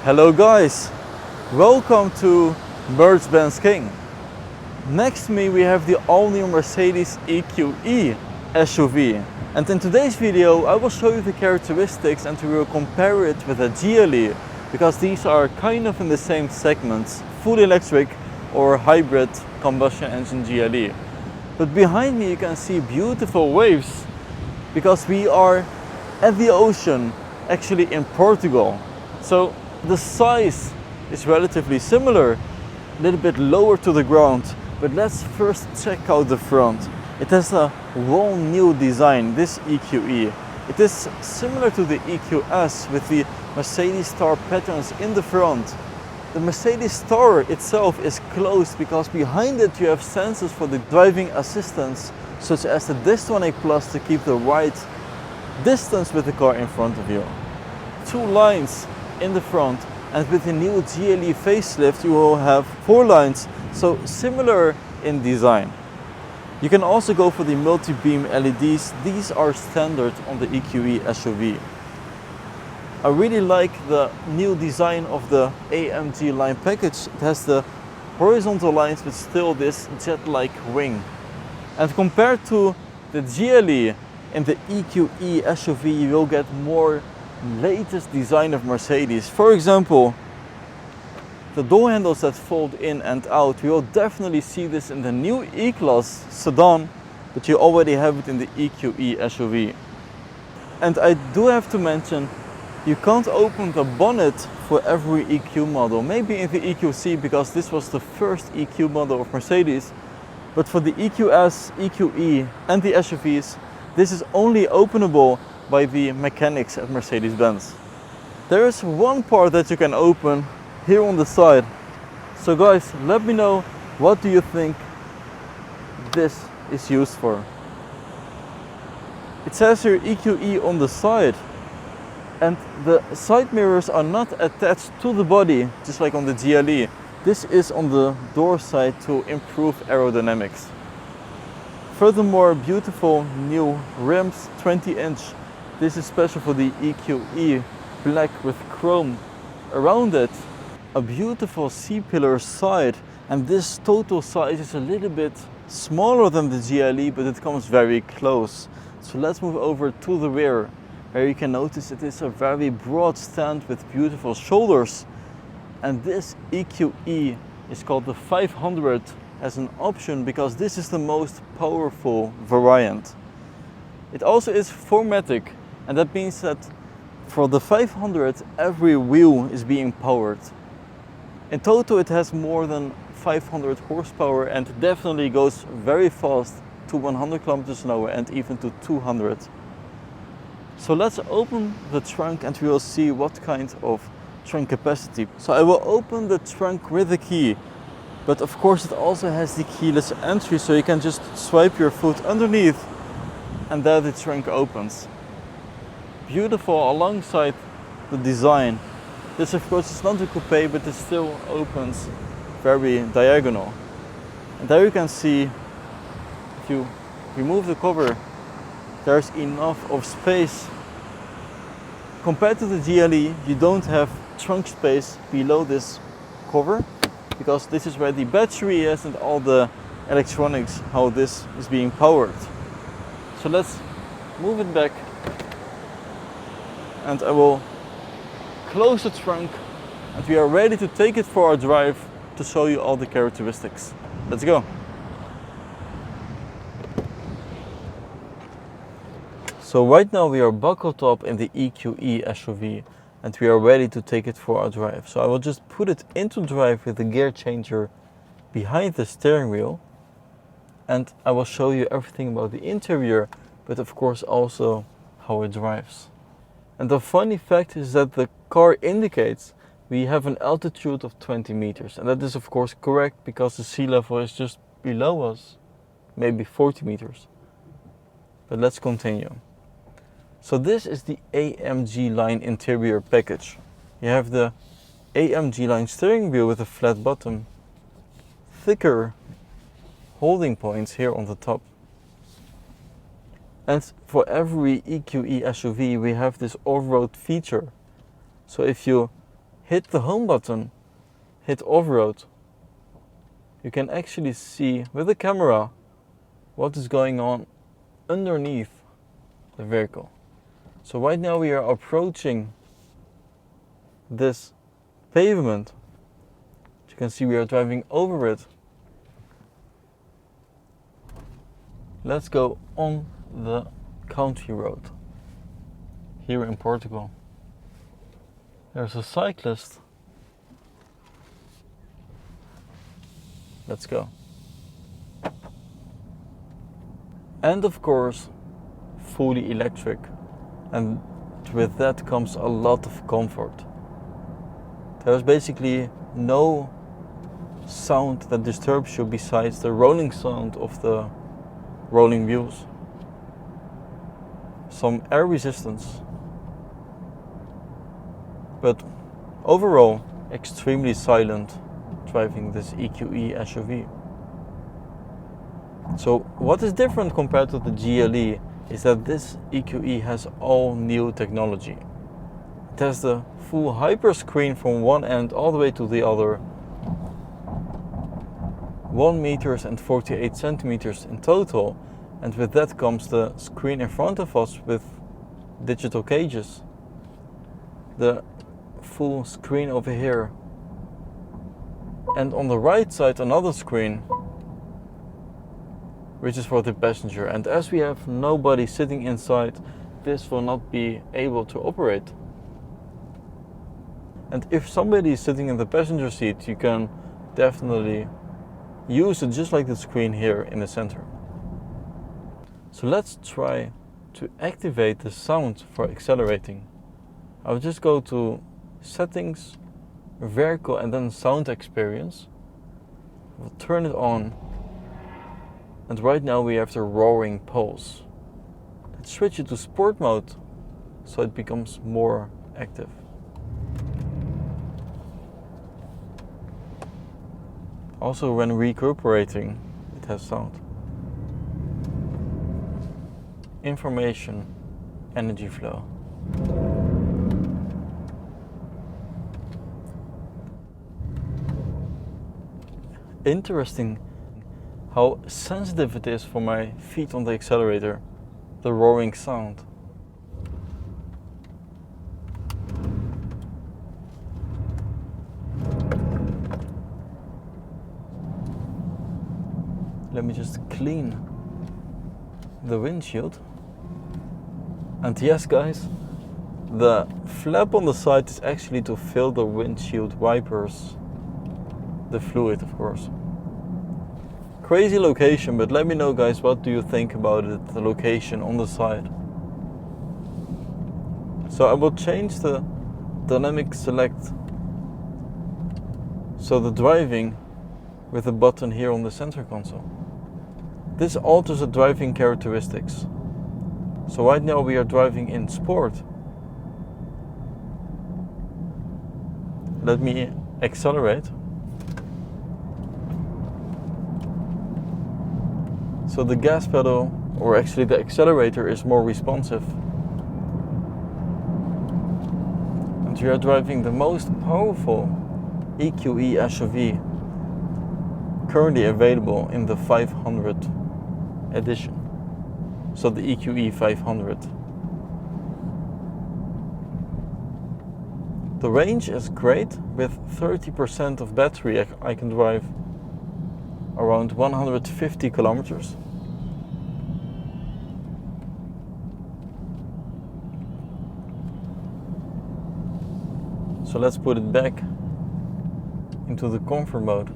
Hello guys, welcome to MercBenzKing. Next to me we have the all-new Mercedes EQE SUV. And in today's video I will show you the characteristics and we will compare it with a GLE, because these are kind of in the same segments, fully electric or hybrid combustion engine GLE. But behind me you can see beautiful waves, because we are at the ocean, actually in Portugal. So the size is relatively similar, a little bit lower to the ground, but let's first check out the front. It has a whole new design, this EQE. It is similar to the EQS with the Mercedes star patterns in the front. The Mercedes star itself is closed because behind it you have sensors for the driving assistance, such as the Distronic Plus to keep the right distance with the car in front of you. Two lines in the front, and with the new GLE facelift you will have 4 lines, so similar in design. You can also go for the multi-beam LEDs. These are standard on the EQE SUV. I really like the new design of the AMG line package. It has the horizontal lines but still this jet-like wing. And compared to the GLE in the EQE SUV you will get more latest design of Mercedes. For example, the door handles that fold in and out. We will definitely see this in the new E-Class sedan, but you already have it in the EQE SUV. And I do have to mention, you can't open the bonnet for every EQ model. Maybe in the EQC, because this was the first EQ model of Mercedes. But for the EQS, EQE and the SUVs, this is only openable by the mechanics at Mercedes-Benz. There is one part that you can open here on the side. So guys, let me know, what do you think this is used for? It says here EQE on the side, and the side mirrors are not attached to the body, just like on the GLE. This is on the door side to improve aerodynamics. Furthermore, beautiful new rims, 20-inch. This is special for the EQE, black with chrome around it. A beautiful C-pillar side, and this total size is a little bit smaller than the GLE, but it comes very close. So let's move over to the rear, where you can notice it is a very broad stand with beautiful shoulders. And this EQE is called the 500 as an option because this is the most powerful variant. It also is 4MATIC, and that means that for the 500 every wheel is being powered. In total it has more than 500 horsepower and definitely goes very fast to 100 km an hour and even to 200. So let's open the trunk and we will see what kind of trunk capacity. So I will open the trunk with the key, but of course it also has the keyless entry, so you can just swipe your foot underneath and there the trunk opens. Beautiful alongside the design. This of course is not a coupe, but it still opens very diagonal. And there you can see, if you remove the cover, there's enough of space. Compared to the GLE, you don't have trunk space below this cover, because this is where the battery is and all the electronics, how this is being powered. So let's move it back, and I will close the trunk, and we are ready to take it for our drive to show you all the characteristics. Let's go. So right now we are buckled up in the EQE SUV and we are ready to take it for our drive. So I will just put it into drive with the gear changer behind the steering wheel, and I will show you everything about the interior, but of course also how it drives. And the funny fact is that the car indicates we have an altitude of 20 meters. And that is of course correct because the sea level is just below us, maybe 40 meters. But let's continue. So this is the AMG line interior package. You have the AMG line steering wheel with a flat bottom, thicker holding points here on the top. And for every EQE SUV we have this off-road feature. So if you hit the home button, hit off-road, you can actually see with the camera what is going on underneath the vehicle. So right now we are approaching this pavement. As you can see, we are driving over it. Let's go on the country road here in Portugal. There's a cyclist. Let's go. And of course, fully electric. And with that comes a lot of comfort. There's basically no sound that disturbs you besides the rolling sound of the rolling wheels. Some air resistance. But overall, extremely silent driving this EQE SUV. So what is different compared to the GLE is that this EQE has all new technology. It has the full hyper screen from one end all the way to the other. 1 meters and 48 centimeters in total, and with that comes the screen in front of us with digital cages. The full screen over here, and on the right side another screen which is for the passenger, and as we have nobody sitting inside, this will not be able to operate. And if somebody is sitting in the passenger seat, you can definitely use it just like the screen here in the center. So let's try to activate the sound for accelerating. I'll just go to settings, vehicle, and then sound experience. We'll turn it on. And right now we have the roaring pulse. Let's switch it to sport mode so it becomes more active. Also, when recuperating, it has sound. Information, energy flow. Interesting how sensitive it is for my feet on the accelerator, the roaring sound. Let me just clean the windshield. And yes guys, the flap on the side is actually to fill the windshield wipers, the fluid of course. Crazy location, but let me know guys, what do you think about it, the location on the side. So I will change the dynamic select, so the driving with the button here on the center console. This alters the driving characteristics. So right now we are driving in sport. Let me accelerate. So the gas pedal, or actually the accelerator, is more responsive. And we are driving the most powerful EQE SUV currently available in the 500 edition. So the EQE 500. The range is great. With 30% of battery I can drive around 150 kilometers. So let's put it back into the comfort mode,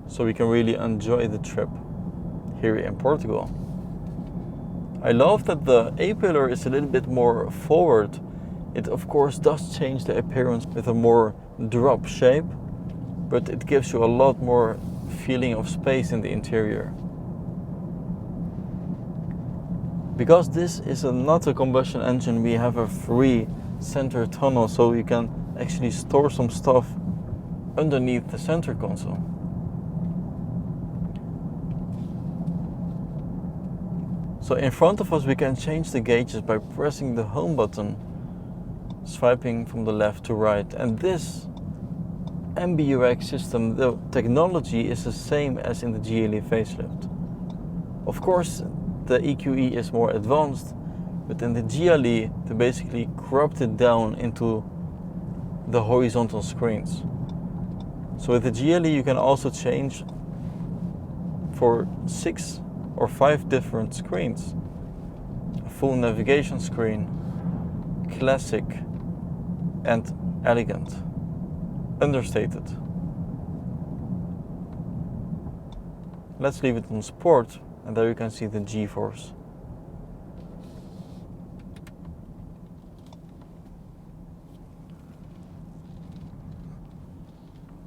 so we can really enjoy the trip here in Portugal. I love that the A-pillar is a little bit more forward. It of course does change the appearance with a more drop shape, but it gives you a lot more feeling of space in the interior. Because this is not a combustion engine, we have a free center tunnel, so you can actually store some stuff underneath the center console. So in front of us we can change the gauges by pressing the home button. swiping from the left to right. And this MBUX system, the technology is the same as in the GLE facelift. Of course, the EQE is more advanced, but in the GLE they basically cropped it down into the horizontal screens. So with the GLE you can also change for 6 or 5 different screens. A full navigation screen, classic and elegant, understated. Let's leave it on sport, and there you can see the G-force.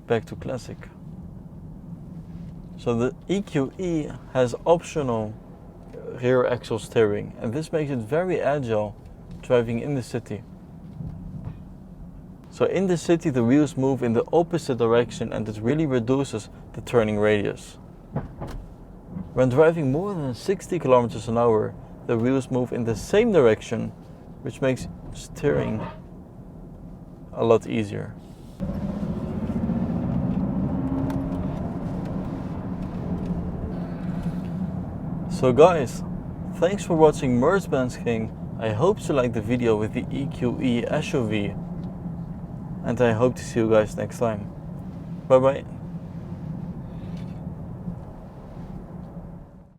Back to classic. So the EQE has optional rear axle steering, and this makes it very agile driving in the city. So in the city the wheels move in the opposite direction, and it really reduces the turning radius. When driving more than 60 km an hour, the wheels move in the same direction, which makes steering a lot easier. So guys, thanks for watching MercBenzKing. I hope you liked the video with the EQE SUV, and I hope to see you guys next time. Bye bye.